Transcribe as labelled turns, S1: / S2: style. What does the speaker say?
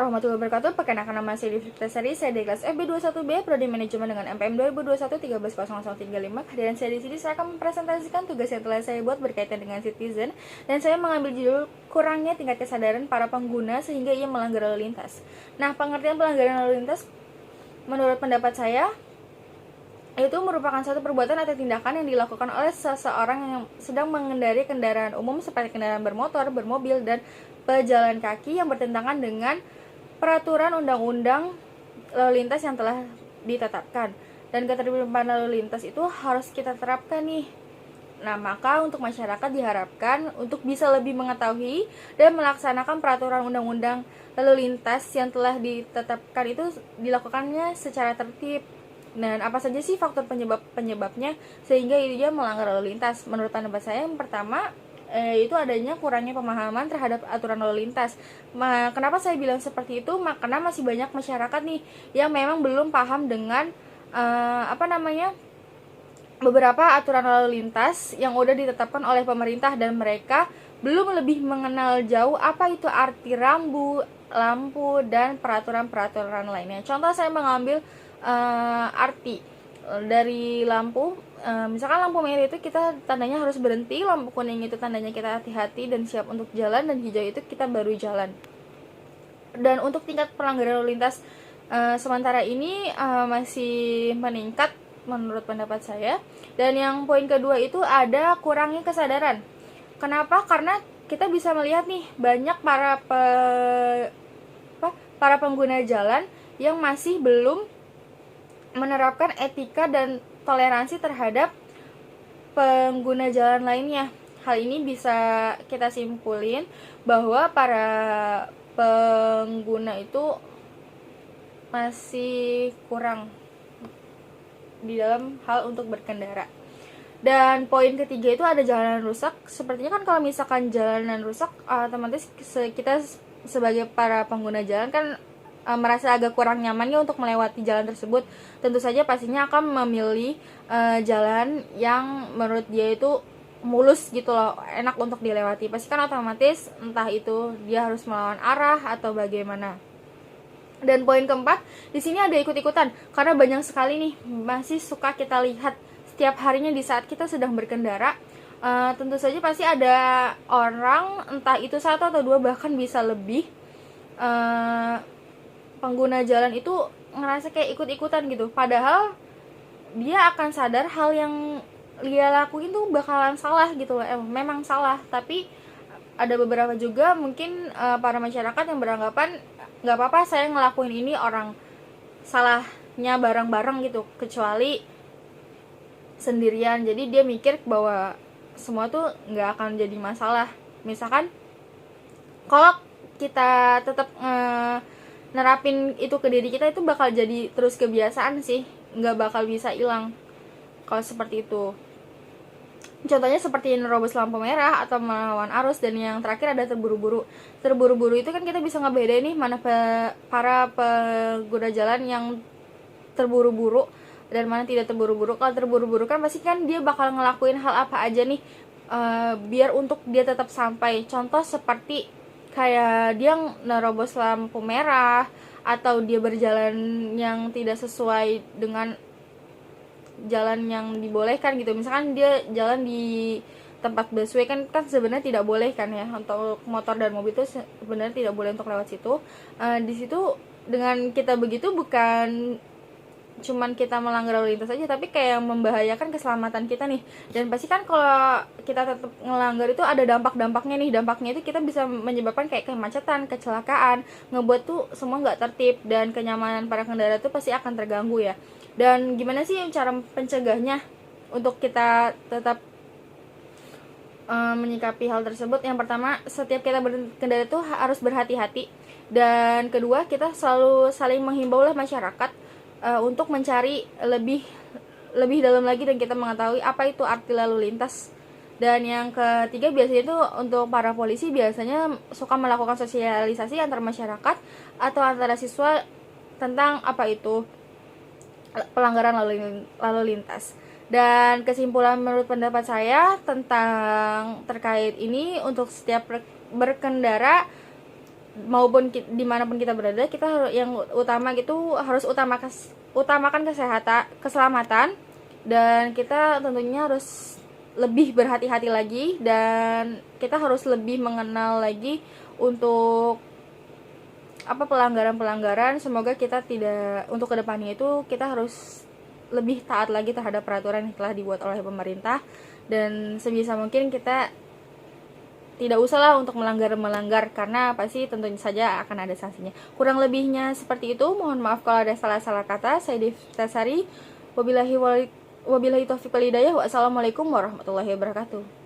S1: warahmatullahi wabarakatuh. Perkenalkan nama saya Devi Fitri, saya dari kelas FB21B, Prodi Manajemen dengan MPM 2021-130035. Kehadiran saya di sini saya akan mempresentasikan tugas yang telah saya buat berkaitan dengan citizen, dan saya mengambil judul kurangnya tingkat kesadaran para pengguna sehingga ia melanggar lalu lintas. Nah, pengertian pelanggaran lalu lintas menurut pendapat saya itu merupakan suatu perbuatan atau tindakan yang dilakukan oleh seseorang yang sedang mengendarai kendaraan umum seperti kendaraan bermotor, bermobil, dan pejalan kaki yang bertentangan dengan peraturan undang-undang lalu lintas yang telah ditetapkan. Dan ketertiban lalu lintas itu harus kita terapkan nih. Nah, maka untuk masyarakat diharapkan untuk bisa lebih mengetahui dan melaksanakan peraturan undang-undang lalu lintas yang telah ditetapkan itu dilakukannya secara tertib. Dan apa saja sih faktor penyebabnya sehingga dia melanggar lalu lintas? Menurut pendapat saya, yang pertama itu adanya kurangnya pemahaman terhadap aturan lalu lintas. Kenapa saya bilang seperti itu? Karena masih banyak masyarakat nih yang memang belum paham dengan beberapa aturan lalu lintas yang udah ditetapkan oleh pemerintah, dan mereka belum lebih mengenal jauh apa itu arti rambu, lampu, dan peraturan-peraturan lainnya. Contoh, saya mengambil arti dari lampu. Misalkan lampu merah itu kita tandanya harus berhenti, lampu kuning itu tandanya kita hati-hati dan siap untuk jalan, dan hijau itu kita baru jalan. Dan untuk tingkat pelanggaran lalu lintas sementara ini masih meningkat menurut pendapat saya. Dan yang poin kedua itu ada kurangnya kesadaran. Kenapa? Karena kita bisa melihat nih banyak para pengguna jalan yang masih belum menerapkan etika dan toleransi terhadap pengguna jalan lainnya. Hal ini bisa kita simpulin bahwa para pengguna itu masih kurang di dalam hal untuk berkendara. Dan poin ketiga itu ada jalanan rusak. Sepertinya kan kalau misalkan jalanan rusak, otomatis kita sebagai para pengguna jalan kan merasa agak kurang nyamannya untuk melewati jalan tersebut. Tentu saja pastinya akan memilih jalan yang menurut dia itu mulus gitu loh, enak untuk dilewati. Pasti kan otomatis entah itu dia harus melawan arah atau bagaimana. Dan poin keempat, di sini ada ikut-ikutan, karena banyak sekali nih masih suka kita lihat setiap harinya di saat kita sedang berkendara. Tentu saja pasti ada orang, entah itu satu atau dua bahkan bisa lebih, pengguna jalan itu ngerasa kayak ikut-ikutan gitu, padahal dia akan sadar hal yang dia lakuin tuh bakalan salah gitu loh. Memang salah, tapi ada beberapa juga mungkin para masyarakat yang beranggapan nggak apa-apa saya ngelakuin ini, orang salahnya bareng-bareng gitu, kecuali sendirian. Jadi dia mikir bahwa semua tuh nggak akan jadi masalah. Misalkan kalau kita tetap nerapin itu ke diri kita, itu bakal jadi terus kebiasaan sih, nggak bakal bisa hilang kalau seperti itu. Contohnya seperti nerobos lampu merah atau melawan arus. Dan yang terakhir ada terburu-buru. Terburu-buru itu kan kita bisa ngebedain nih mana para pengguna jalan yang terburu-buru dan mana tidak terburu-buru. Kalau terburu-buru kan pasti kan dia bakal ngelakuin hal apa aja nih biar untuk dia tetap sampai. Contoh seperti kayak dia nerobos lampu merah, atau dia berjalan yang tidak sesuai dengan jalan yang dibolehkan gitu. Misalkan dia jalan di tempat busway kan sebenarnya tidak boleh kan ya, untuk motor dan mobil itu sebenarnya tidak boleh untuk lewat situ. Di situ dengan kita begitu bukan cuman kita melanggar lalu lintas saja, tapi kayak membahayakan keselamatan kita nih. Dan pasti kan kalau kita tetap melanggar itu ada dampak-dampaknya nih. Dampaknya itu kita bisa menyebabkan kayak kemacetan, kecelakaan, ngebuat tuh semua nggak tertib, dan kenyamanan para pengendara tuh pasti akan terganggu ya. Dan gimana sih cara pencegahnya untuk kita tetap menyikapi hal tersebut? Yang pertama, setiap kita berkendara itu harus berhati-hati. Dan kedua, kita selalu saling menghimbau lah masyarakat untuk mencari lebih dalam lagi dan kita mengetahui apa itu arti lalu lintas. Dan yang ketiga, biasanya itu untuk para polisi biasanya suka melakukan sosialisasi antar masyarakat atau antara siswa tentang apa itu pelanggaran lalu lintas. Dan kesimpulan menurut pendapat saya tentang terkait ini, untuk setiap berkendara maupun dimanapun kita berada, kita yang utama gitu harus utamakan keselamatan, dan kita tentunya harus lebih berhati-hati lagi, dan kita harus lebih mengenal lagi untuk pelanggaran-pelanggaran. Semoga kita tidak, untuk kedepannya itu kita harus lebih taat lagi terhadap peraturan yang telah dibuat oleh pemerintah, dan sebisa mungkin kita tidak usahlah untuk melanggar, karena pasti tentunya saja akan ada sanksinya. Kurang lebihnya seperti itu, mohon maaf kalau ada salah-salah kata. Saya Devta Sari, wabillahi taufiq wal hidayah. Wassalamualaikum warahmatullahi wabarakatuh.